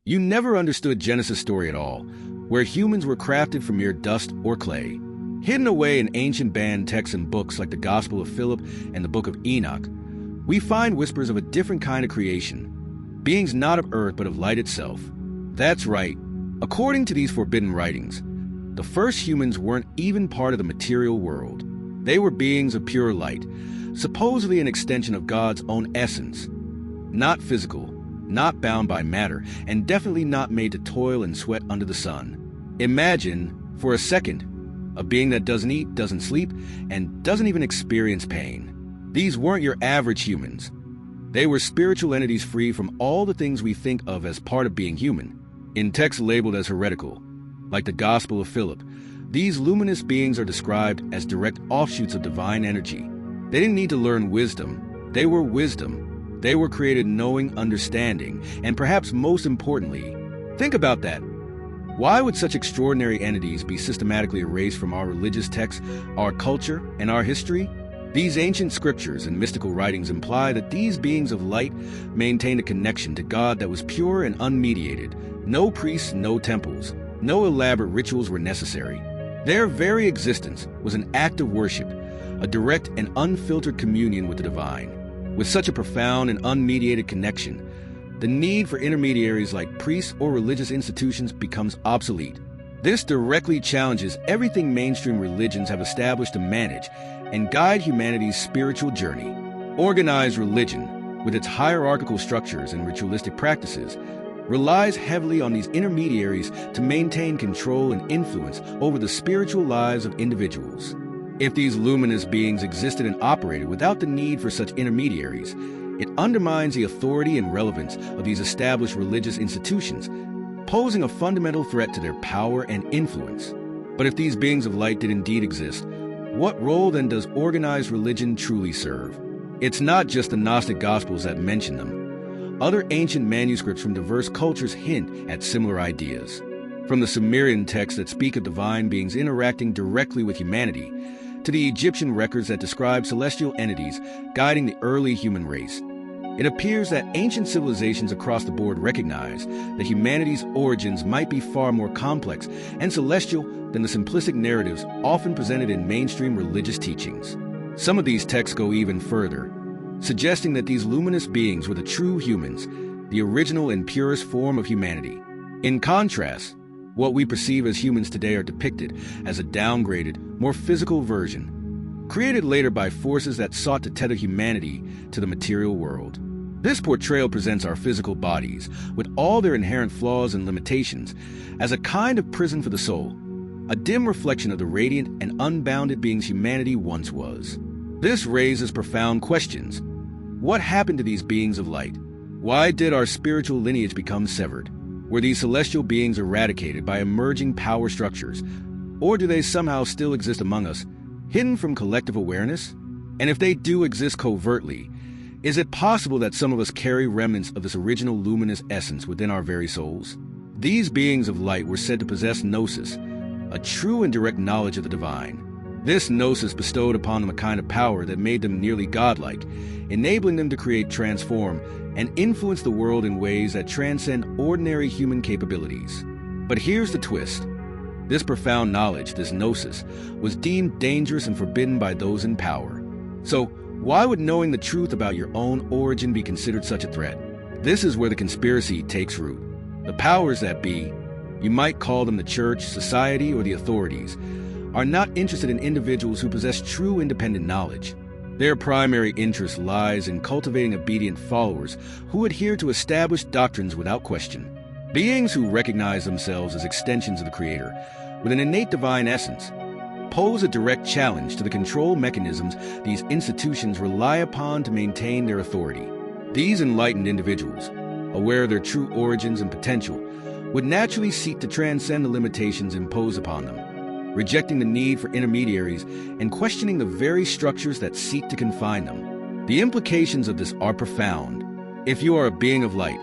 You never understood Genesis' story at all, where humans were crafted from mere dust or clay. Hidden away in ancient banned texts and books like the Gospel of Philip and the Book of Enoch, we find whispers of a different kind of creation, beings not of earth but of light itself. That's right. According to these forbidden writings, the first humans weren't even part of the material world. They were beings of pure light, supposedly an extension of God's own essence. Not physical, not bound by matter, and definitely not made to toil and sweat under the sun. Imagine, for a second, a being that doesn't eat, doesn't sleep, and doesn't even experience pain. These weren't your average humans. They were spiritual entities free from all the things we think of as part of being human. In texts labeled as heretical, like the Gospel of Philip, these luminous beings are described as direct offshoots of divine energy. They didn't need to learn wisdom. They were wisdom. They were created knowing, understanding, and perhaps most importantly, think about that. Why would such extraordinary entities be systematically erased from our religious texts, our culture, and our history? These ancient scriptures and mystical writings imply that these beings of light maintained a connection to God that was pure and unmediated. No priests, no temples, no elaborate rituals were necessary. Their very existence was an act of worship, a direct and unfiltered communion with the divine. With such a profound and unmediated connection, the need for intermediaries like priests or religious institutions becomes obsolete. This directly challenges everything mainstream religions have established to manage and guide humanity's spiritual journey. Organized religion, with its hierarchical structures and ritualistic practices, relies heavily on these intermediaries to maintain control and influence over the spiritual lives of individuals. If these luminous beings existed and operated without the need for such intermediaries, it undermines the authority and relevance of these established religious institutions, posing a fundamental threat to their power and influence. But if these beings of light did indeed exist, what role then does organized religion truly serve? It's not just the Gnostic Gospels that mention them. Other ancient manuscripts from diverse cultures hint at similar ideas. From the Sumerian texts that speak of divine beings interacting directly with humanity, to the Egyptian records that describe celestial entities guiding the early human race, it appears that ancient civilizations across the board recognize that humanity's origins might be far more complex and celestial than the simplistic narratives often presented in mainstream religious teachings. Some of these texts go even further, suggesting that these luminous beings were the true humans, the original and purest form of humanity. In contrast, what we perceive as humans today are depicted as a downgraded, more physical version, created later by forces that sought to tether humanity to the material world. This portrayal presents our physical bodies, with all their inherent flaws and limitations, as a kind of prison for the soul, a dim reflection of the radiant and unbounded beings humanity once was. This raises profound questions. What happened to these beings of light? Why did our spiritual lineage become severed? Were these celestial beings eradicated by emerging power structures? Or do they somehow still exist among us, hidden from collective awareness? And if they do exist covertly, is it possible that some of us carry remnants of this original luminous essence within our very souls? These beings of light were said to possess gnosis, a true and direct knowledge of the divine. This gnosis bestowed upon them a kind of power that made them nearly godlike, enabling them to create, transform, and influence the world in ways that transcend ordinary human capabilities. But here's the twist. This profound knowledge, this gnosis, was deemed dangerous and forbidden by those in power. So, why would knowing the truth about your own origin be considered such a threat? This is where the conspiracy takes root. The powers that be, you might call them the church, society, or the authorities, are not interested in individuals who possess true independent knowledge. Their primary interest lies in cultivating obedient followers who adhere to established doctrines without question. Beings who recognize themselves as extensions of the Creator, with an innate divine essence, pose a direct challenge to the control mechanisms these institutions rely upon to maintain their authority. These enlightened individuals, aware of their true origins and potential, would naturally seek to transcend the limitations imposed upon them, rejecting the need for intermediaries and questioning the very structures that seek to confine them. The implications of this are profound. If you are a being of light,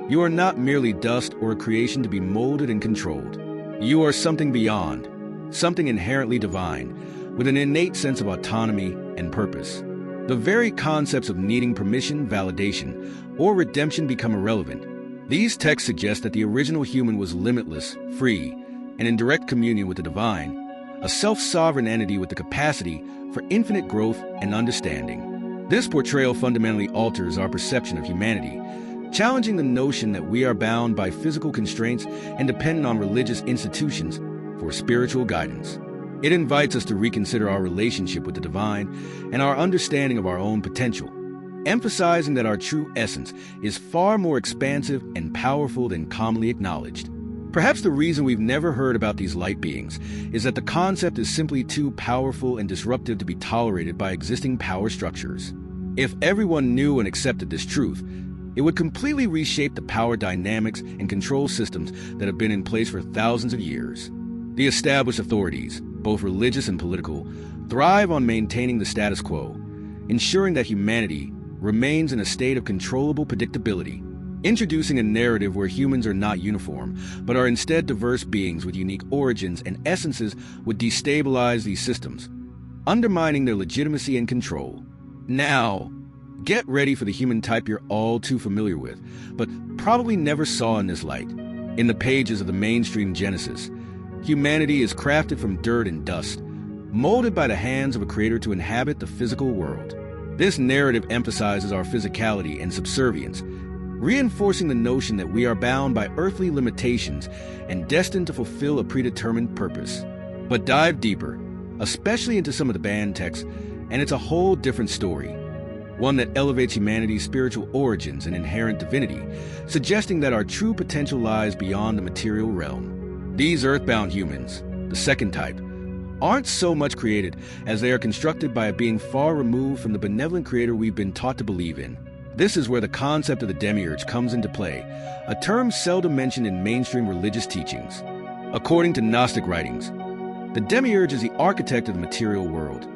you are not merely dust or a creation to be molded and controlled. You are something beyond, something inherently divine, with an innate sense of autonomy and purpose. The very concepts of needing permission, validation, or redemption become irrelevant. These texts suggest that the original human was limitless, free, and in direct communion with the divine, a self-sovereign entity with the capacity for infinite growth and understanding. This portrayal fundamentally alters our perception of humanity, challenging the notion that we are bound by physical constraints and dependent on religious institutions for spiritual guidance. It invites us to reconsider our relationship with the divine and our understanding of our own potential, emphasizing that our true essence is far more expansive and powerful than commonly acknowledged. Perhaps the reason we've never heard about these light beings is that the concept is simply too powerful and disruptive to be tolerated by existing power structures. If everyone knew and accepted this truth, it would completely reshape the power dynamics and control systems that have been in place for thousands of years. The established authorities, both religious and political, thrive on maintaining the status quo, ensuring that humanity remains in a state of controllable predictability, introducing a narrative where humans are not uniform, but are instead diverse beings with unique origins and essences would destabilize these systems, undermining their legitimacy and control. Now, get ready for the human type you're all too familiar with, but probably never saw in this light. In the pages of the mainstream Genesis, humanity is crafted from dirt and dust, molded by the hands of a creator to inhabit the physical world. This narrative emphasizes our physicality and subservience, reinforcing the notion that we are bound by earthly limitations and destined to fulfill a predetermined purpose. But dive deeper, especially into some of the banned texts, and it's a whole different story. One that elevates humanity's spiritual origins and inherent divinity, suggesting that our true potential lies beyond the material realm. These earthbound humans, the second type, aren't so much created as they are constructed by a being far removed from the benevolent creator we've been taught to believe in. This is where the concept of the demiurge comes into play, a term seldom mentioned in mainstream religious teachings. According to Gnostic writings, the demiurge is the architect of the material world,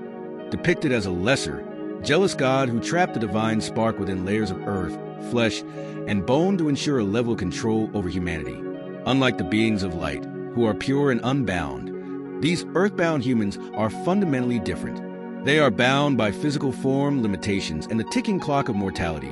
depicted as a lesser, jealous god who trapped the divine spark within layers of earth, flesh, and bone to ensure a level of control over humanity. Unlike the beings of light, who are pure and unbound, these earthbound humans are fundamentally different. They are bound by physical form limitations and the ticking clock of mortality,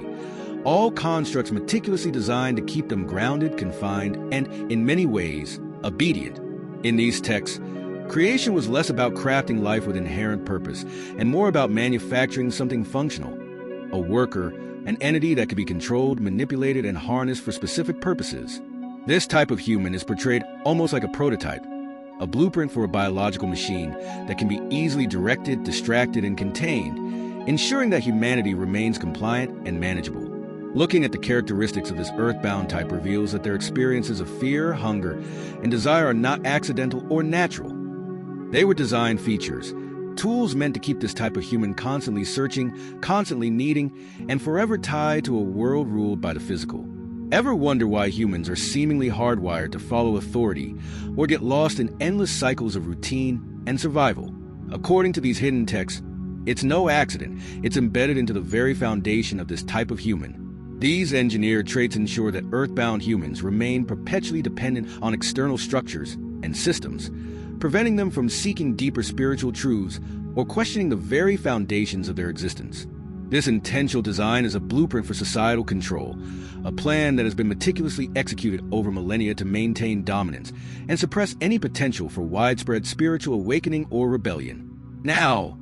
all constructs meticulously designed to keep them grounded, confined, and, in many ways, obedient. In these texts, creation was less about crafting life with inherent purpose and more about manufacturing something functional, a worker, an entity that could be controlled, manipulated, and harnessed for specific purposes. This type of human is portrayed almost like a prototype, a blueprint for a biological machine that can be easily directed, distracted, and contained, ensuring that humanity remains compliant and manageable. Looking at the characteristics of this earthbound type reveals that their experiences of fear, hunger, and desire are not accidental or natural. They were design features, tools meant to keep this type of human constantly searching, constantly needing, and forever tied to a world ruled by the physical. Ever wonder why humans are seemingly hardwired to follow authority or get lost in endless cycles of routine and survival? According to these hidden texts, it's no accident. It's embedded into the very foundation of this type of human. These engineered traits ensure that earthbound humans remain perpetually dependent on external structures and systems, preventing them from seeking deeper spiritual truths or questioning the very foundations of their existence. This intentional design is a blueprint for societal control, a plan that has been meticulously executed over millennia to maintain dominance and suppress any potential for widespread spiritual awakening or rebellion. Now,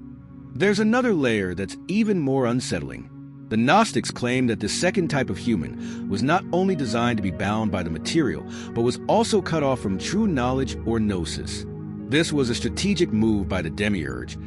there's another layer that's even more unsettling. The Gnostics claim that this second type of human was not only designed to be bound by the material, but was also cut off from true knowledge or gnosis. This was a strategic move by the demiurge,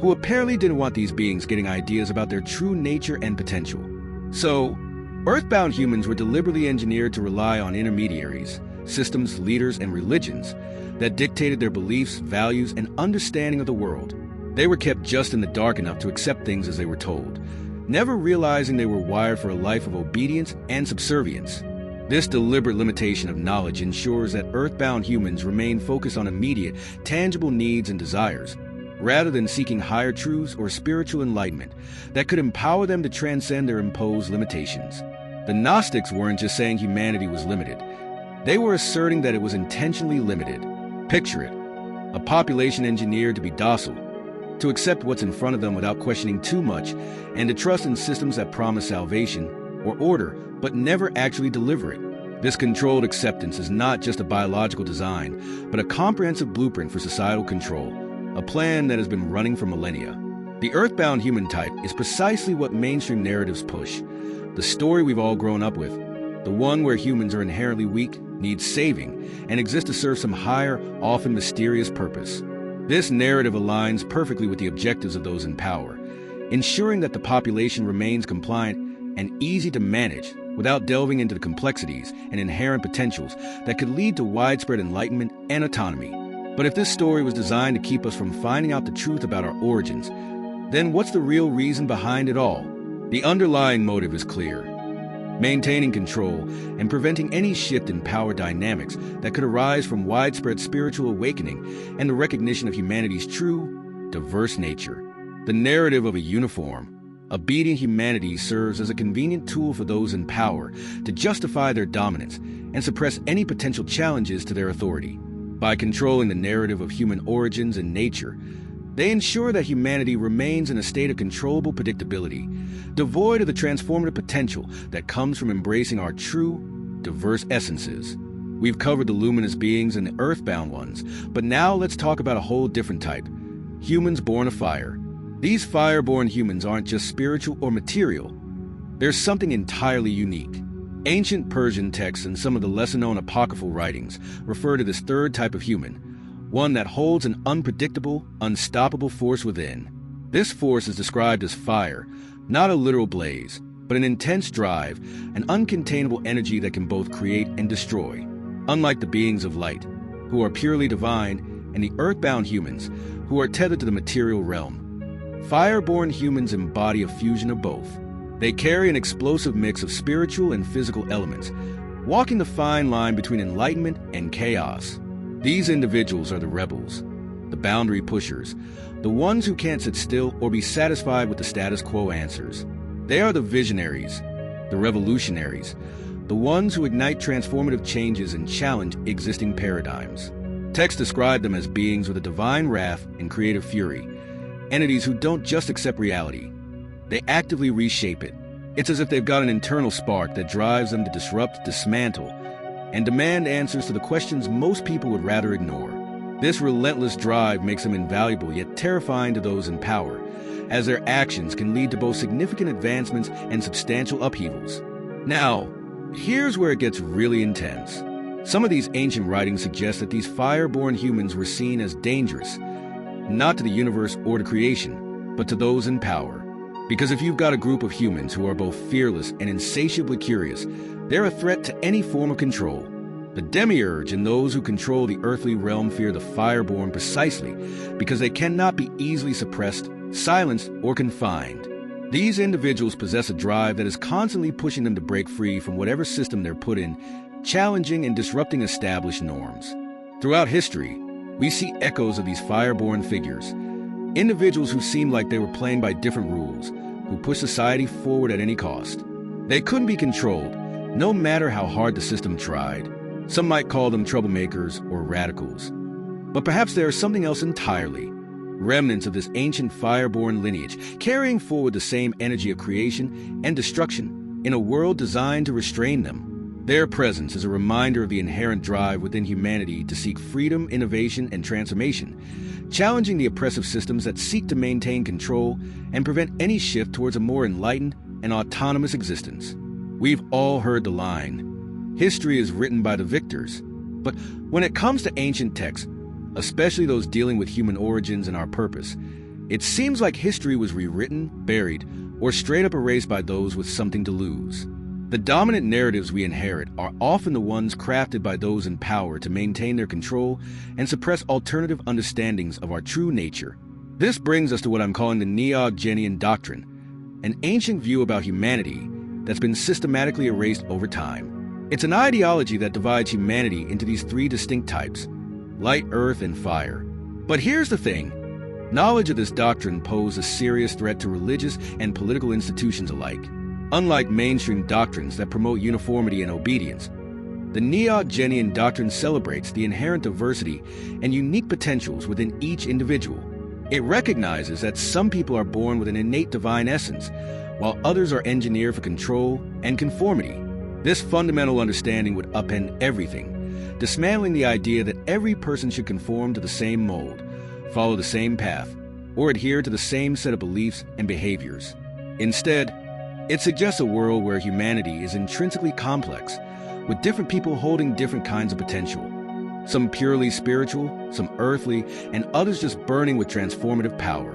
who apparently didn't want these beings getting ideas about their true nature and potential. So, earthbound humans were deliberately engineered to rely on intermediaries, systems, leaders, and religions that dictated their beliefs, values, and understanding of the world. They were kept just in the dark enough to accept things as they were told, never realizing they were wired for a life of obedience and subservience. This deliberate limitation of knowledge ensures that earthbound humans remain focused on immediate, tangible needs and desires, rather than seeking higher truths or spiritual enlightenment that could empower them to transcend their imposed limitations. The Gnostics weren't just saying humanity was limited. They were asserting that it was intentionally limited. Picture it, a population engineered to be docile, to accept what's in front of them without questioning too much, and to trust in systems that promise salvation or order, but never actually deliver it. This controlled acceptance is not just a biological design, but a comprehensive blueprint for societal control, a plan that has been running for millennia. The earthbound human type is precisely what mainstream narratives push. The story we've all grown up with, the one where humans are inherently weak, need saving, and exist to serve some higher, often mysterious purpose. This narrative aligns perfectly with the objectives of those in power, ensuring that the population remains compliant and easy to manage without delving into the complexities and inherent potentials that could lead to widespread enlightenment and autonomy. But if this story was designed to keep us from finding out the truth about our origins, then what's the real reason behind it all? The underlying motive is clear: maintaining control and preventing any shift in power dynamics that could arise from widespread spiritual awakening and the recognition of humanity's true, diverse nature. The narrative of a uniform, obedient humanity serves as a convenient tool for those in power to justify their dominance and suppress any potential challenges to their authority. By controlling the narrative of human origins and nature, they ensure that humanity remains in a state of controllable predictability, devoid of the transformative potential that comes from embracing our true, diverse essences. We've covered the luminous beings and the earthbound ones, but now let's talk about a whole different type: humans born of fire. These fire-born humans aren't just spiritual or material. There's something entirely unique. Ancient Persian texts and some of the lesser-known apocryphal writings refer to this third type of human, one that holds an unpredictable, unstoppable force within. This force is described as fire, not a literal blaze, but an intense drive, an uncontainable energy that can both create and destroy. Unlike the beings of light, who are purely divine, and the earthbound humans, who are tethered to the material realm, fire-born humans embody a fusion of both. They carry an explosive mix of spiritual and physical elements, walking the fine line between enlightenment and chaos. These individuals are the rebels, the boundary pushers, the ones who can't sit still or be satisfied with the status quo answers. They are the visionaries, the revolutionaries, the ones who ignite transformative changes and challenge existing paradigms. Texts describe them as beings with a divine wrath and creative fury, entities who don't just accept reality, they actively reshape it. It's as if they've got an internal spark that drives them to disrupt, dismantle, and demand answers to the questions most people would rather ignore. This relentless drive makes them invaluable yet terrifying to those in power, as their actions can lead to both significant advancements and substantial upheavals. Now, here's where it gets really intense. Some of these ancient writings suggest that these fire-born humans were seen as dangerous, not to the universe or to creation, but to those in power. Because if you've got a group of humans who are both fearless and insatiably curious, they're a threat to any form of control. The demiurge and those who control the earthly realm fear the fireborn precisely because they cannot be easily suppressed, silenced, or confined. These individuals possess a drive that is constantly pushing them to break free from whatever system they're put in, challenging and disrupting established norms. Throughout history, we see echoes of these fireborn figures, individuals who seem like they were playing by different rules, who push society forward at any cost. They couldn't be controlled, no matter how hard the system tried. Some might call them troublemakers or radicals. But perhaps there is something else entirely. Remnants of this ancient fireborn lineage, carrying forward the same energy of creation and destruction in a world designed to restrain them. Their presence is a reminder of the inherent drive within humanity to seek freedom, innovation, and transformation, challenging the oppressive systems that seek to maintain control and prevent any shift towards a more enlightened and autonomous existence. We've all heard the line, history is written by the victors. But when it comes to ancient texts, especially those dealing with human origins and our purpose, it seems like history was rewritten, buried, or straight up erased by those with something to lose. The dominant narratives we inherit are often the ones crafted by those in power to maintain their control and suppress alternative understandings of our true nature. This brings us to what I'm calling the Neogenian doctrine, an ancient view about humanity that's been systematically erased over time. It's an ideology that divides humanity into these three distinct types: light, earth, and fire. But here's the thing. Knowledge of this doctrine poses a serious threat to religious and political institutions alike. Unlike mainstream doctrines that promote uniformity and obedience, the Neogenian doctrine celebrates the inherent diversity and unique potentials within each individual. It recognizes that some people are born with an innate divine essence, while others are engineered for control and conformity. This fundamental understanding would upend everything, dismantling the idea that every person should conform to the same mold, follow the same path, or adhere to the same set of beliefs and behaviors. Instead, it suggests a world where humanity is intrinsically complex, with different people holding different kinds of potential. Some purely spiritual, some earthly, and others just burning with transformative power.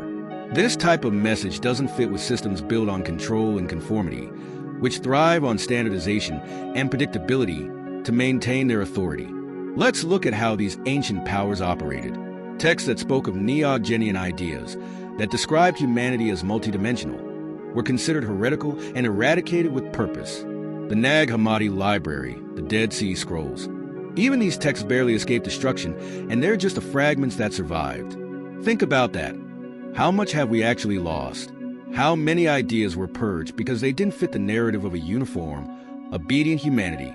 This type of message doesn't fit with systems built on control and conformity, which thrive on standardization and predictability to maintain their authority. Let's look at how these ancient powers operated. Texts that spoke of Neogenian ideas, that described humanity as multidimensional, were considered heretical and eradicated with purpose. The Nag Hammadi Library, the Dead Sea Scrolls. Even these texts barely escaped destruction, and they're just the fragments that survived. Think about that. How much have we actually lost? How many ideas were purged because they didn't fit the narrative of a uniform, obedient humanity?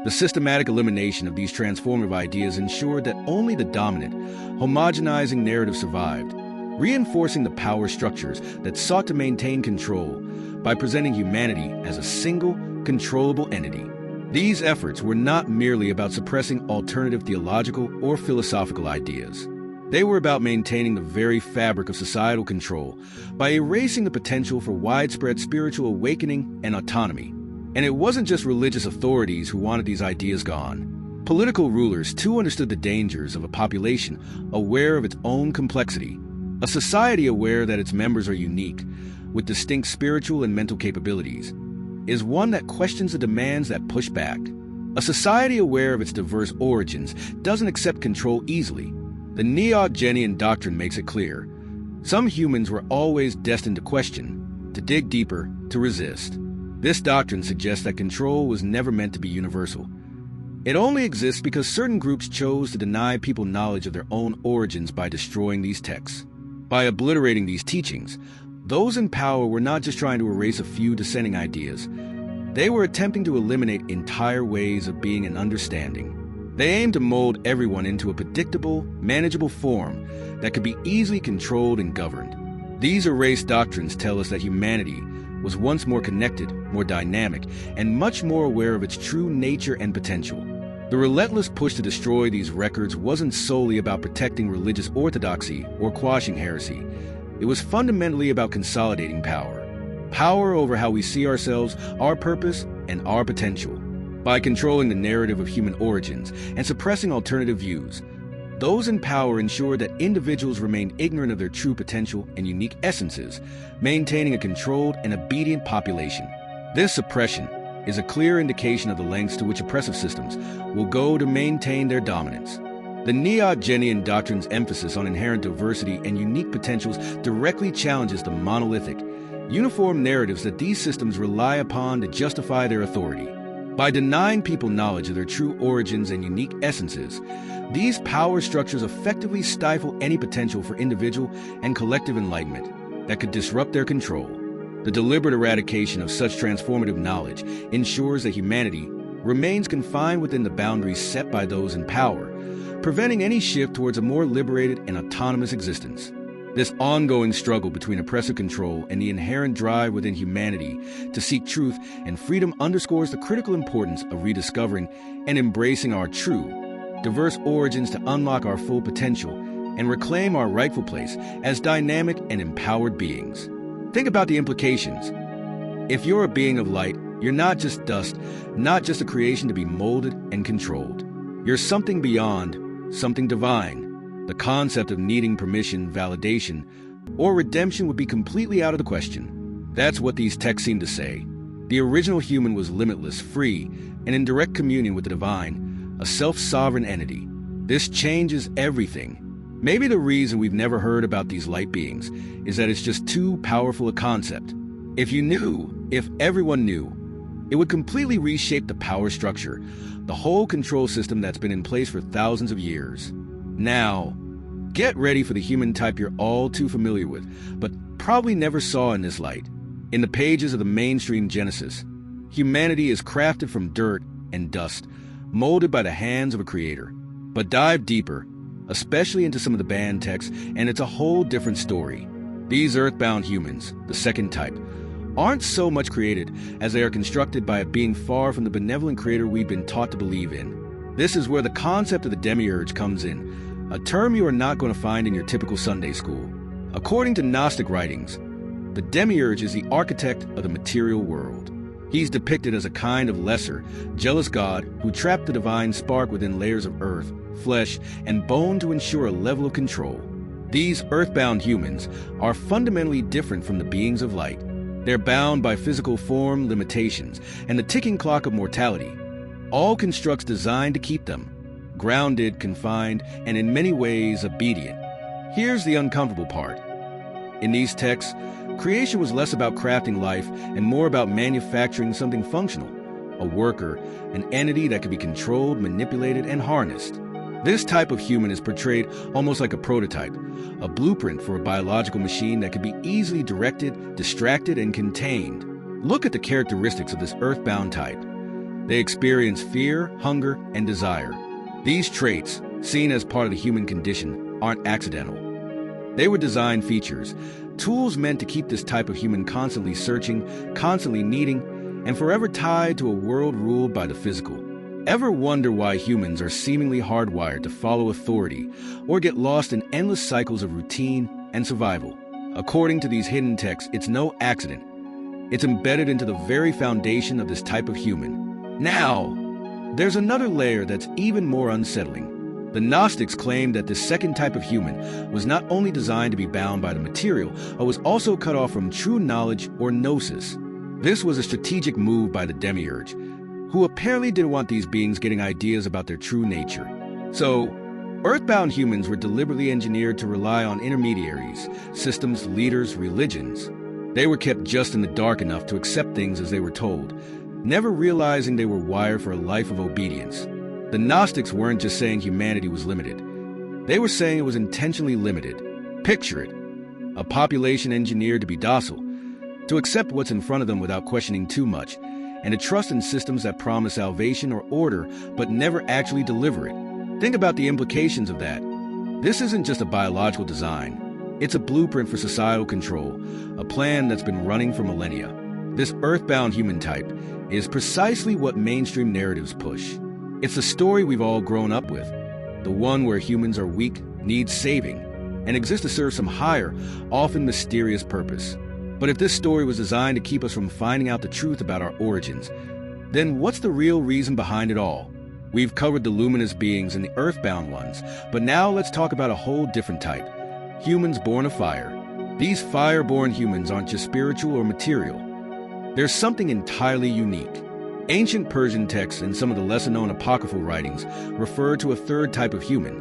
The systematic elimination of these transformative ideas ensured that only the dominant, homogenizing narrative survived, reinforcing the power structures that sought to maintain control by presenting humanity as a single, controllable entity. These efforts were not merely about suppressing alternative theological or philosophical ideas. They were about maintaining the very fabric of societal control by erasing the potential for widespread spiritual awakening and autonomy. And it wasn't just religious authorities who wanted these ideas gone. Political rulers too understood the dangers of a population aware of its own complexity, a society aware that its members are unique, with distinct spiritual and mental capabilities, is one that questions the demands that push back. A society aware of its diverse origins doesn't accept control easily. The Neogenian doctrine makes it clear. Some humans were always destined to question, to dig deeper, to resist. This doctrine suggests that control was never meant to be universal. It only exists because certain groups chose to deny people knowledge of their own origins by destroying these texts. By obliterating these teachings, those in power were not just trying to erase a few dissenting ideas. They were attempting to eliminate entire ways of being and understanding. They aimed to mold everyone into a predictable, manageable form that could be easily controlled and governed. These erased doctrines tell us that humanity was once more connected, more dynamic, and much more aware of its true nature and potential. The relentless push to destroy these records wasn't solely about protecting religious orthodoxy or quashing heresy. It was fundamentally about consolidating power. Power over how we see ourselves, our purpose, and our potential. By controlling the narrative of human origins and suppressing alternative views, those in power ensured that individuals remained ignorant of their true potential and unique essences, maintaining a controlled and obedient population. This suppression is a clear indication of the lengths to which oppressive systems will go to maintain their dominance. The Neogenian doctrine's emphasis on inherent diversity and unique potentials directly challenges the monolithic, uniform narratives that these systems rely upon to justify their authority. By denying people knowledge of their true origins and unique essences, these power structures effectively stifle any potential for individual and collective enlightenment that could disrupt their control. The deliberate eradication of such transformative knowledge ensures that humanity remains confined within the boundaries set by those in power, preventing any shift towards a more liberated and autonomous existence. This ongoing struggle between oppressive control and the inherent drive within humanity to seek truth and freedom underscores the critical importance of rediscovering and embracing our true, diverse origins to unlock our full potential and reclaim our rightful place as dynamic and empowered beings. Think about the implications. If you're a being of light, you're not just dust, not just a creation to be molded and controlled. You're something beyond, something divine. The concept of needing permission, validation, or redemption would be completely out of the question. That's what these texts seem to say. The original human was limitless, free, and in direct communion with the divine, a self-sovereign entity. This changes everything. Maybe the reason we've never heard about these light beings is that it's just too powerful a concept. If everyone knew, it would completely reshape the power structure, the whole control system that's been in place for thousands of years. Now, get ready for the human type you're all too familiar with, but probably never saw in this light. In the pages of the mainstream Genesis, humanity is crafted from dirt and dust, molded by the hands of a creator. But dive deeper, especially into some of the banned texts, and it's a whole different story. These earthbound humans, the second type, aren't so much created as they are constructed by a being far from the benevolent creator we've been taught to believe in. This is where the concept of the demiurge comes in, a term you are not going to find in your typical Sunday school. According to Gnostic writings, the demiurge is the architect of the material world. He's depicted as a kind of lesser, jealous god who trapped the divine spark within layers of earth, flesh, and bone to ensure a level of control. These earthbound humans are fundamentally different from the beings of light. They're bound by physical form limitations and the ticking clock of mortality, all constructs designed to keep them grounded, confined, and in many ways obedient. Here's the uncomfortable part. In these texts, creation was less about crafting life and more about manufacturing something functional, a worker, an entity that could be controlled, manipulated, and harnessed. This type of human is portrayed almost like a prototype, a blueprint for a biological machine that could be easily directed, distracted, and contained. Look at the characteristics of this earthbound type. They experience fear, hunger, and desire. These traits, seen as part of the human condition, aren't accidental. They were design features, tools meant to keep this type of human constantly searching, constantly needing, and forever tied to a world ruled by the physical. Ever wonder why humans are seemingly hardwired to follow authority or get lost in endless cycles of routine and survival? According to these hidden texts, it's no accident. It's embedded into the very foundation of this type of human. Now, there's another layer that's even more unsettling. The Gnostics claimed that this second type of human was not only designed to be bound by the material, but was also cut off from true knowledge or gnosis. This was a strategic move by the demiurge, who apparently didn't want these beings getting ideas about their true nature. So, earthbound humans were deliberately engineered to rely on intermediaries, systems, leaders, religions. They were kept just in the dark enough to accept things as they were told, never realizing they were wired for a life of obedience. The Gnostics weren't just saying humanity was limited. They were saying it was intentionally limited. Picture it: a population engineered to be docile, to accept what's in front of them without questioning too much, and to trust in systems that promise salvation or order but never actually deliver it. Think about the implications of that. This isn't just a biological design. It's a blueprint for societal control, a plan that's been running for millennia. This earthbound human type is precisely what mainstream narratives push. It's the story we've all grown up with, the one where humans are weak, need saving, and exist to serve some higher, often mysterious purpose. But if this story was designed to keep us from finding out the truth about our origins, then what's the real reason behind it all? We've covered the luminous beings and the earthbound ones, but now let's talk about a whole different type: humans born of fire. These fire-born humans aren't just spiritual or material. There's something entirely unique. Ancient Persian texts and some of the lesser-known apocryphal writings refer to a third type of human,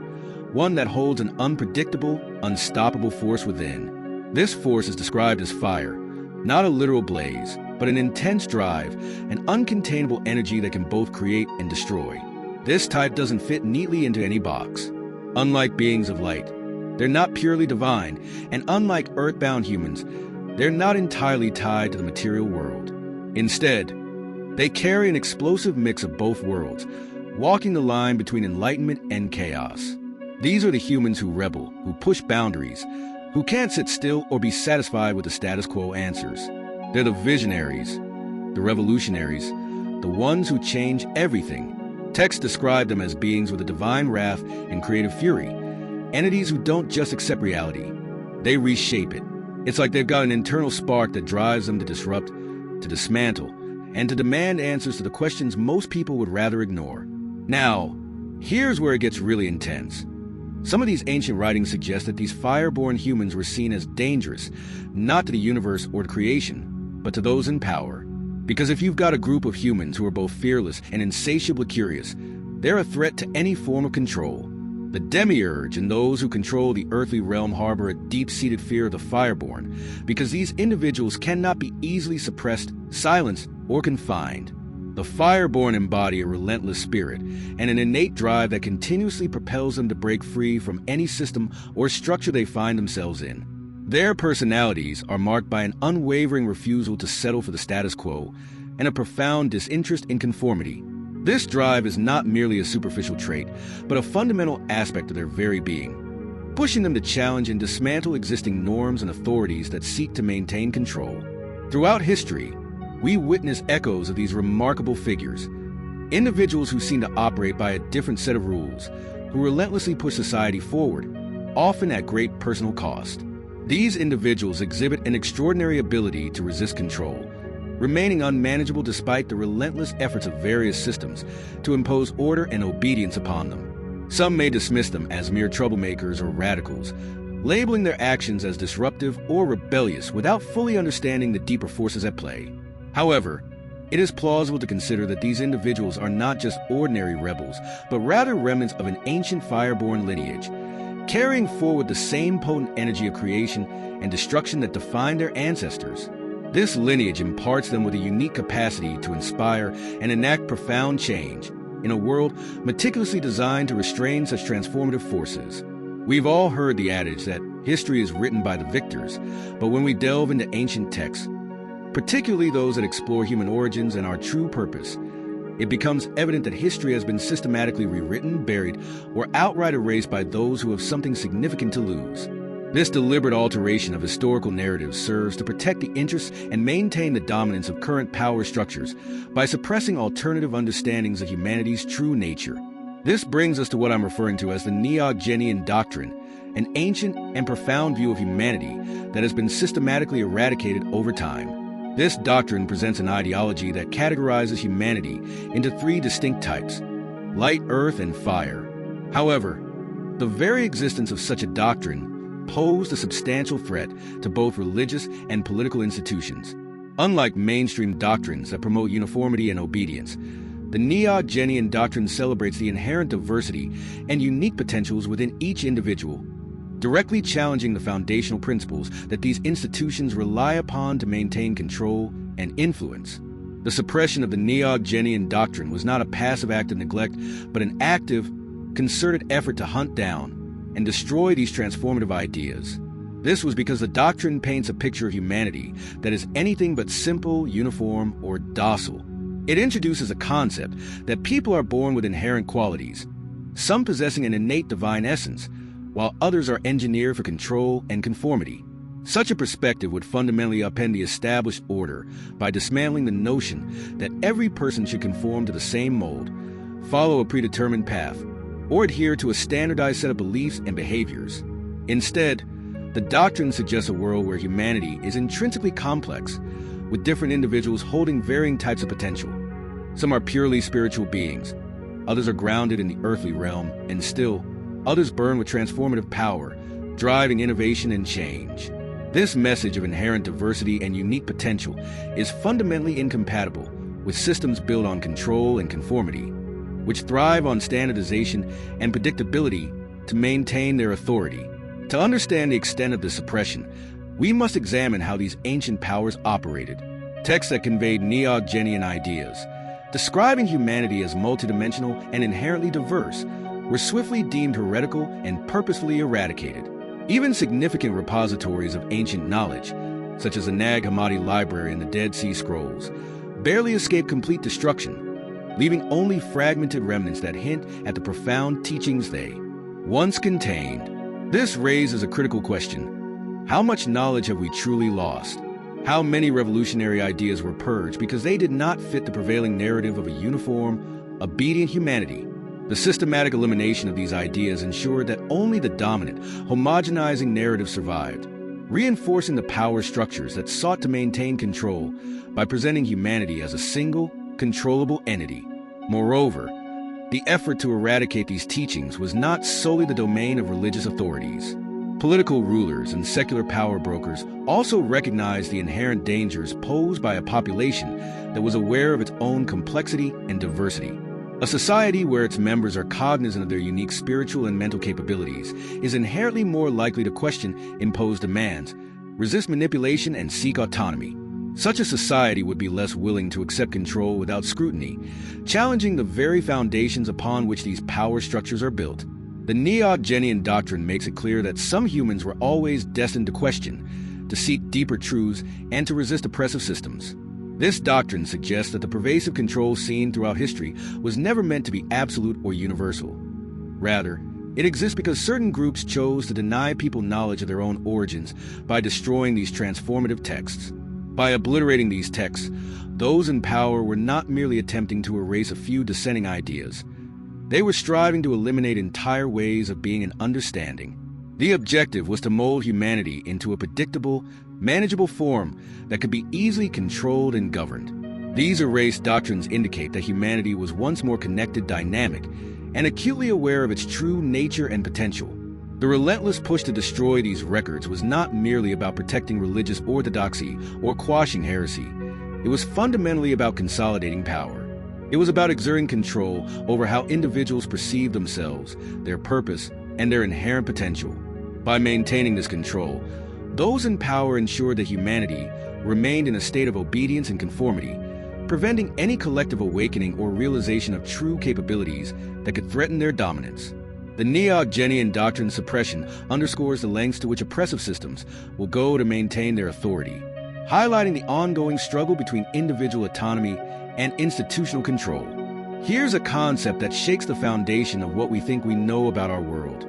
one that holds an unpredictable, unstoppable force within. This force is described as fire, not a literal blaze, but an intense drive, an uncontainable energy that can both create and destroy. This type doesn't fit neatly into any box. Unlike beings of light, they're not purely divine, and unlike earthbound humans, they're not entirely tied to the material world. Instead, they carry an explosive mix of both worlds, walking the line between enlightenment and chaos. These are the humans who rebel, who push boundaries, who can't sit still or be satisfied with the status quo answers. They're the visionaries, the revolutionaries, the ones who change everything. Texts describe them as beings with a divine wrath and creative fury, entities who don't just accept reality, they reshape it. It's like they've got an internal spark that drives them to disrupt, to dismantle, and to demand answers to the questions most people would rather ignore. Now, here's where it gets really intense. Some of these ancient writings suggest that these fire-born humans were seen as dangerous, not to the universe or to creation, but to those in power. Because if you've got a group of humans who are both fearless and insatiably curious, they're a threat to any form of control. The demiurge and those who control the earthly realm harbor a deep-seated fear of the fireborn, because these individuals cannot be easily suppressed, silenced, or confined. The fireborn embody a relentless spirit and an innate drive that continuously propels them to break free from any system or structure they find themselves in. Their personalities are marked by an unwavering refusal to settle for the status quo and a profound disinterest in conformity. This drive is not merely a superficial trait, but a fundamental aspect of their very being, pushing them to challenge and dismantle existing norms and authorities that seek to maintain control. Throughout history, we witness echoes of these remarkable figures, individuals who seem to operate by a different set of rules, who relentlessly push society forward, often at great personal cost. These individuals exhibit an extraordinary ability to resist control, remaining unmanageable despite the relentless efforts of various systems to impose order and obedience upon them. Some may dismiss them as mere troublemakers or radicals, labeling their actions as disruptive or rebellious without fully understanding the deeper forces at play. However, it is plausible to consider that these individuals are not just ordinary rebels, but rather remnants of an ancient fireborn lineage, carrying forward the same potent energy of creation and destruction that defined their ancestors. This lineage imparts them with a unique capacity to inspire and enact profound change in a world meticulously designed to restrain such transformative forces. We've all heard the adage that history is written by the victors, but when we delve into ancient texts, particularly those that explore human origins and our true purpose, it becomes evident that history has been systematically rewritten, buried, or outright erased by those who have something significant to lose. This deliberate alteration of historical narratives serves to protect the interests and maintain the dominance of current power structures by suppressing alternative understandings of humanity's true nature. This brings us to what I'm referring to as the Neogenian doctrine, an ancient and profound view of humanity that has been systematically eradicated over time. This doctrine presents an ideology that categorizes humanity into three distinct types: light, earth, and fire. However, the very existence of such a doctrine posed a substantial threat to both religious and political institutions. Unlike mainstream doctrines that promote uniformity and obedience, the Neogenian doctrine celebrates the inherent diversity and unique potentials within each individual, directly challenging the foundational principles that these institutions rely upon to maintain control and influence. The suppression of the Neogenian doctrine was not a passive act of neglect, but an active, concerted effort to hunt down and destroy these transformative ideas. This was because the doctrine paints a picture of humanity that is anything but simple, uniform, or docile. It introduces a concept that people are born with inherent qualities, some possessing an innate divine essence, while others are engineered for control and conformity. Such a perspective would fundamentally upend the established order by dismantling the notion that every person should conform to the same mold, follow a predetermined path, or adhere to a standardized set of beliefs and behaviors. Instead, the doctrine suggests a world where humanity is intrinsically complex, with different individuals holding varying types of potential. Some are purely spiritual beings, others are grounded in the earthly realm, and still, others burn with transformative power, driving innovation and change. This message of inherent diversity and unique potential is fundamentally incompatible with systems built on control and conformity, which thrive on standardization and predictability to maintain their authority. To understand the extent of this suppression, we must examine how these ancient powers operated. Texts that conveyed Neogenian ideas, describing humanity as multidimensional and inherently diverse, were swiftly deemed heretical and purposefully eradicated. Even significant repositories of ancient knowledge, such as the Nag Hammadi Library and the Dead Sea Scrolls, barely escaped complete destruction, leaving only fragmented remnants that hint at the profound teachings they once contained. This raises a critical question. How much knowledge have we truly lost? How many revolutionary ideas were purged because they did not fit the prevailing narrative of a uniform, obedient humanity? The systematic elimination of these ideas ensured that only the dominant, homogenizing narrative survived, reinforcing the power structures that sought to maintain control by presenting humanity as a single, controllable entity. Moreover, the effort to eradicate these teachings was not solely the domain of religious authorities. Political rulers and secular power brokers also recognized the inherent dangers posed by a population that was aware of its own complexity and diversity. A society where its members are cognizant of their unique spiritual and mental capabilities is inherently more likely to question imposed demands, resist manipulation, and seek autonomy. Such a society would be less willing to accept control without scrutiny, challenging the very foundations upon which these power structures are built. The Neogenian doctrine makes it clear that some humans were always destined to question, to seek deeper truths, and to resist oppressive systems. This doctrine suggests that the pervasive control seen throughout history was never meant to be absolute or universal. Rather, it exists because certain groups chose to deny people knowledge of their own origins by destroying these transformative texts. By obliterating these texts, those in power were not merely attempting to erase a few dissenting ideas. They were striving to eliminate entire ways of being and understanding. The objective was to mold humanity into a predictable, manageable form that could be easily controlled and governed. These erased doctrines indicate that humanity was once more connected, dynamic, and acutely aware of its true nature and potential. The relentless push to destroy these records was not merely about protecting religious orthodoxy or quashing heresy. It was fundamentally about consolidating power. It was about exerting control over how individuals perceive themselves, their purpose, and their inherent potential. By maintaining this control, those in power ensured that humanity remained in a state of obedience and conformity, preventing any collective awakening or realization of true capabilities that could threaten their dominance. The Neogenian doctrine suppression underscores the lengths to which oppressive systems will go to maintain their authority, highlighting the ongoing struggle between individual autonomy and institutional control. Here's a concept that shakes the foundation of what we think we know about our world: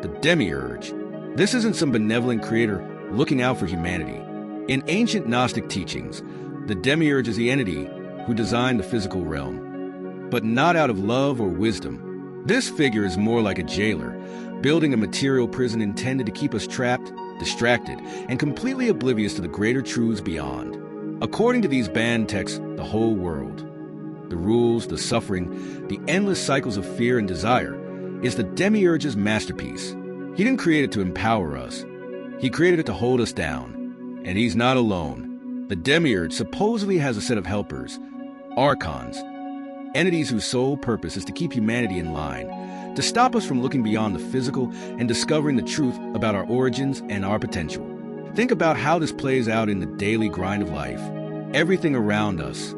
the demiurge. This isn't some benevolent creator looking out for humanity. In ancient Gnostic teachings, the demiurge is the entity who designed the physical realm, but not out of love or wisdom. This figure is more like a jailer, building a material prison intended to keep us trapped, distracted, and completely oblivious to the greater truths beyond. According to these banned texts, the whole world, the rules, the suffering, the endless cycles of fear and desire, is the demiurge's masterpiece. He didn't create it to empower us. He created it to hold us down. And he's not alone. The demiurge supposedly has a set of helpers, archons, entities whose sole purpose is to keep humanity in line, to stop us from looking beyond the physical and discovering the truth about our origins and our potential. Think about how this plays out in the daily grind of life. Everything around us,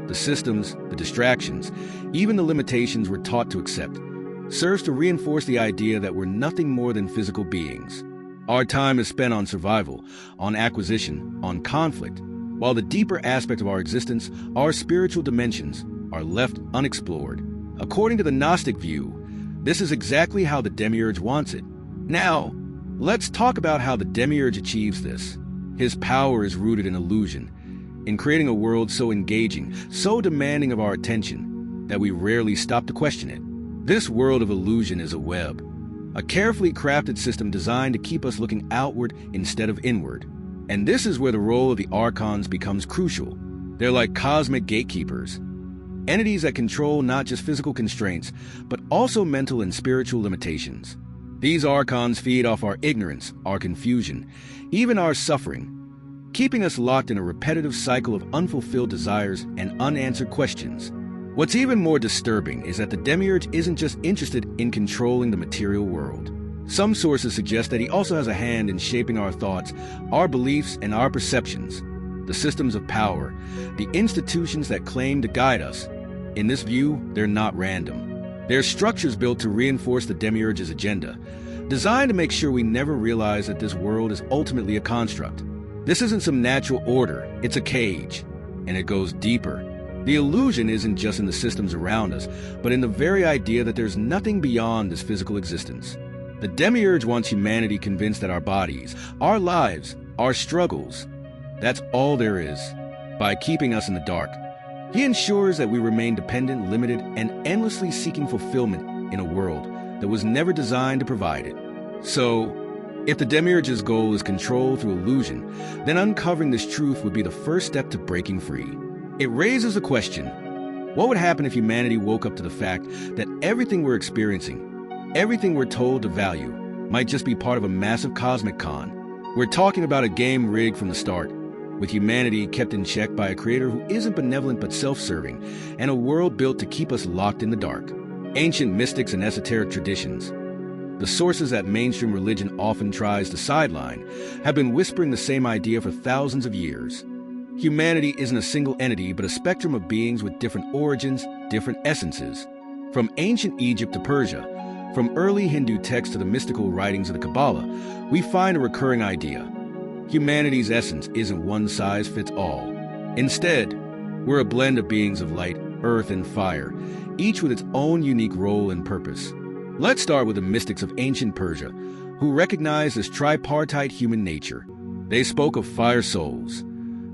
the systems, the distractions, even the limitations we're taught to accept, serves to reinforce the idea that we're nothing more than physical beings. Our time is spent on survival, on acquisition, on conflict, while the deeper aspect of our existence, our spiritual dimensions, are left unexplored. According to the Gnostic view, this is exactly how the demiurge wants it. Now, let's talk about how the demiurge achieves this. His power is rooted in illusion, in creating a world so engaging, so demanding of our attention, that we rarely stop to question it. This world of illusion is a web, a carefully crafted system designed to keep us looking outward instead of inward. And this is where the role of the archons becomes crucial. They're like cosmic gatekeepers, entities that control not just physical constraints, but also mental and spiritual limitations. These archons feed off our ignorance, our confusion, even our suffering, keeping us locked in a repetitive cycle of unfulfilled desires and unanswered questions. What's even more disturbing is that the demiurge isn't just interested in controlling the material world. Some sources suggest that he also has a hand in shaping our thoughts, our beliefs, and our perceptions. The systems of power, the institutions that claim to guide us. In this view, they're not random. They're structures built to reinforce the demiurge's agenda, designed to make sure we never realize that this world is ultimately a construct. This isn't some natural order, it's a cage, and it goes deeper. The illusion isn't just in the systems around us, but in the very idea that there's nothing beyond this physical existence. The demiurge wants humanity convinced that our bodies, our lives, our struggles, that's all there is. By keeping us in the dark, he ensures that we remain dependent, limited, and endlessly seeking fulfillment in a world that was never designed to provide it. So, if the demiurge's goal is control through illusion, then uncovering this truth would be the first step to breaking free. It raises a question: what would happen if humanity woke up to the fact that everything we're experiencing, everything we're told to value, might just be part of a massive cosmic con? We're talking about a game rigged from the start, with humanity kept in check by a creator who isn't benevolent but self-serving, and a world built to keep us locked in the dark. Ancient mystics and esoteric traditions, the sources that mainstream religion often tries to sideline, have been whispering the same idea for thousands of years. Humanity isn't a single entity, but a spectrum of beings with different origins, different essences. From ancient Egypt to Persia, from early Hindu texts to the mystical writings of the Kabbalah, we find a recurring idea. Humanity's essence isn't one size fits all. Instead, we're a blend of beings of light, earth, and fire, each with its own unique role and purpose. Let's start with the mystics of ancient Persia, who recognized this tripartite human nature. They spoke of fire souls,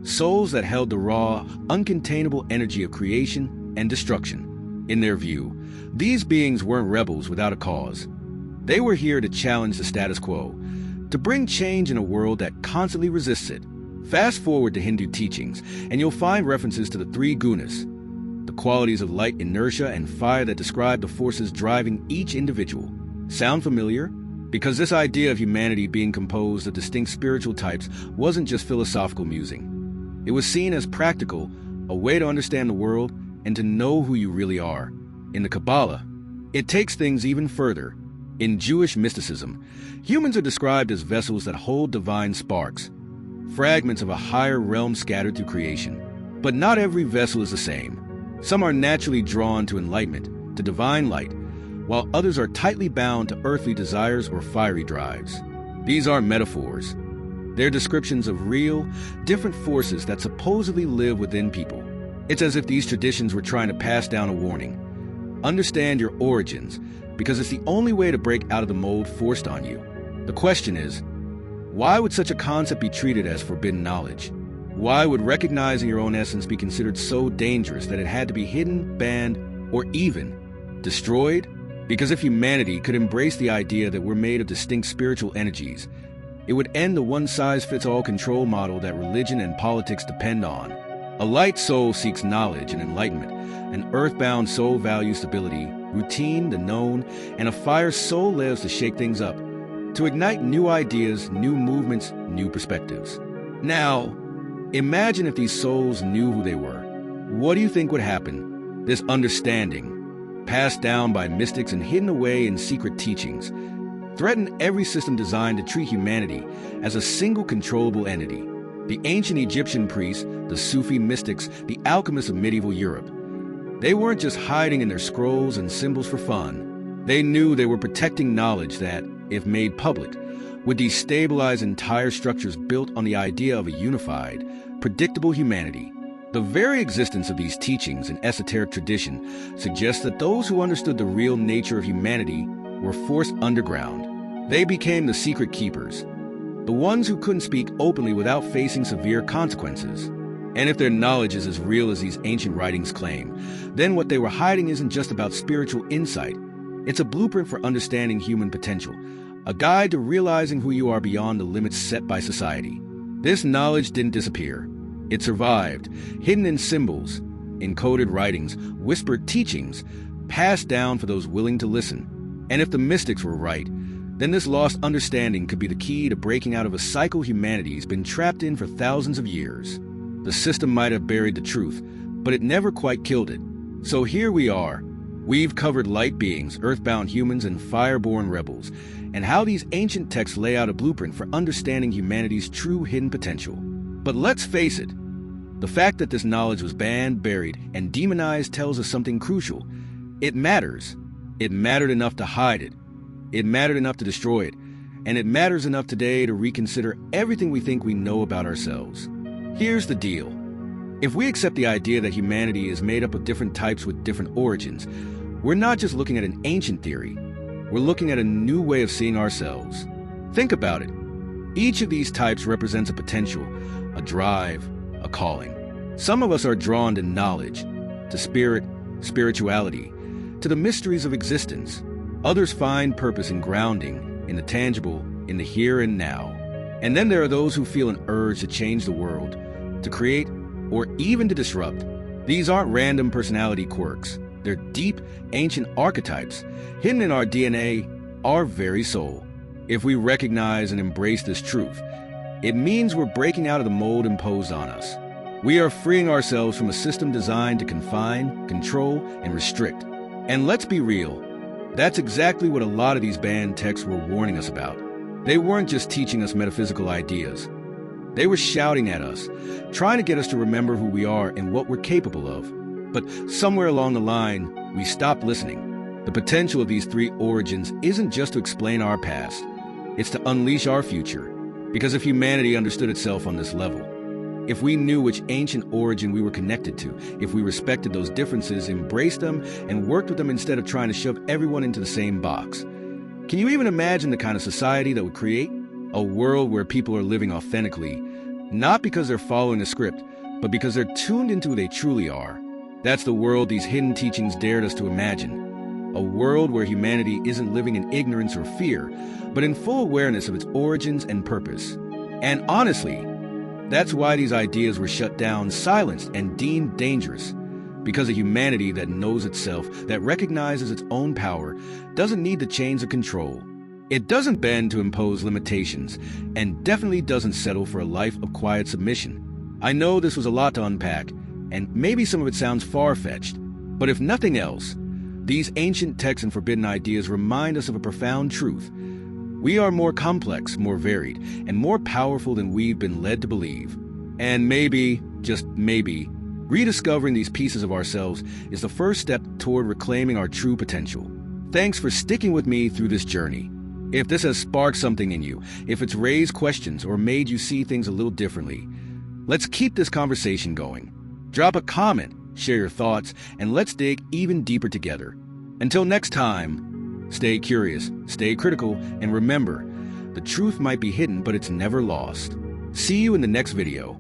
souls that held the raw, uncontainable energy of creation and destruction. In their view, these beings weren't rebels without a cause. They were here to challenge the status quo, to bring change in a world that constantly resists it. Fast forward to Hindu teachings, and you'll find references to the three gunas, the qualities of light, inertia, and fire that describe the forces driving each individual. Sound familiar? Because this idea of humanity being composed of distinct spiritual types wasn't just philosophical musing. It was seen as practical, a way to understand the world and to know who you really are. In the Kabbalah, it takes things even further. In Jewish mysticism, humans are described as vessels that hold divine sparks, fragments of a higher realm scattered through creation. But not every vessel is the same. Some are naturally drawn to enlightenment, to divine light, while others are tightly bound to earthly desires or fiery drives. These aren't metaphors. They're descriptions of real, different forces that supposedly live within people. It's as if these traditions were trying to pass down a warning. Understand your origins, because it's the only way to break out of the mold forced on you. The question is, why would such a concept be treated as forbidden knowledge? Why would recognizing your own essence be considered so dangerous that it had to be hidden, banned, or even destroyed? Because if humanity could embrace the idea that we're made of distinct spiritual energies, it would end the one-size-fits-all control model that religion and politics depend on. A light soul seeks knowledge and enlightenment. An earthbound soul values stability, routine, the known, and a fire soul lives to shake things up, to ignite new ideas, new movements, new perspectives. Now, imagine if these souls knew who they were. What do you think would happen? This understanding, passed down by mystics and hidden away in secret teachings, threatened every system designed to treat humanity as a single controllable entity. The ancient Egyptian priests, the Sufi mystics, the alchemists of medieval Europe. They weren't just hiding in their scrolls and symbols for fun. They knew they were protecting knowledge that, if made public, would destabilize entire structures built on the idea of a unified, predictable humanity. The very existence of these teachings and esoteric tradition suggests that those who understood the real nature of humanity were forced underground. They became the secret keepers, the ones who couldn't speak openly without facing severe consequences. And if their knowledge is as real as these ancient writings claim, then what they were hiding isn't just about spiritual insight. It's a blueprint for understanding human potential, a guide to realizing who you are beyond the limits set by society. This knowledge didn't disappear. It survived, hidden in symbols, encoded writings, whispered teachings, passed down for those willing to listen. And if the mystics were right, then this lost understanding could be the key to breaking out of a cycle humanity's been trapped in for thousands of years. The system might have buried the truth, but it never quite killed it. So here we are. We've covered light beings, earthbound humans, and fireborn rebels, and how these ancient texts lay out a blueprint for understanding humanity's true hidden potential. But let's face it, the fact that this knowledge was banned, buried, and demonized tells us something crucial. It matters. It mattered enough to hide it. It mattered enough to destroy it. And it matters enough today to reconsider everything we think we know about ourselves. Here's the deal. If we accept the idea that humanity is made up of different types with different origins, we're not just looking at an ancient theory. We're looking at a new way of seeing ourselves. Think about it. Each of these types represents a potential, a drive, a calling. Some of us are drawn to knowledge, to spirit, spirituality, to the mysteries of existence. Others find purpose in grounding, in the tangible, in the here and now. And then there are those who feel an urge to change the world, to create, or even to disrupt. These aren't random personality quirks. They're deep, ancient archetypes, hidden in our DNA, our very soul. If we recognize and embrace this truth, it means we're breaking out of the mold imposed on us. We are freeing ourselves from a system designed to confine, control, and restrict. And let's be real, that's exactly what a lot of these banned texts were warning us about. They weren't just teaching us metaphysical ideas. They were shouting at us, trying to get us to remember who we are and what we're capable of. But somewhere along the line, we stopped listening. The potential of these three origins isn't just to explain our past. It's to unleash our future. Because if humanity understood itself on this level, if we knew which ancient origin we were connected to, if we respected those differences, embraced them, and worked with them instead of trying to shove everyone into the same box, can you even imagine the kind of society that would create? A world where people are living authentically, Not because they're following a script, but because they're tuned into who they truly are. That's the world these hidden teachings dared us to imagine. A world where humanity isn't living in ignorance or fear, but in full awareness of its origins and purpose. And honestly, that's why these ideas were shut down, silenced, and deemed dangerous. Because a humanity that knows itself, that recognizes its own power, doesn't need the chains of control. It doesn't bend to impose limitations, and definitely doesn't settle for a life of quiet submission. I know this was a lot to unpack, and maybe some of it sounds far-fetched, but if nothing else, these ancient texts and forbidden ideas remind us of a profound truth. We are more complex, more varied, and more powerful than we've been led to believe. And maybe, just maybe, rediscovering these pieces of ourselves is the first step toward reclaiming our true potential. Thanks for sticking with me through this journey. If this has sparked something in you, if it's raised questions or made you see things a little differently, let's keep this conversation going. Drop a comment, share your thoughts, and let's dig even deeper together. Until next time, stay curious, stay critical, and remember, the truth might be hidden, but it's never lost. See you in the next video.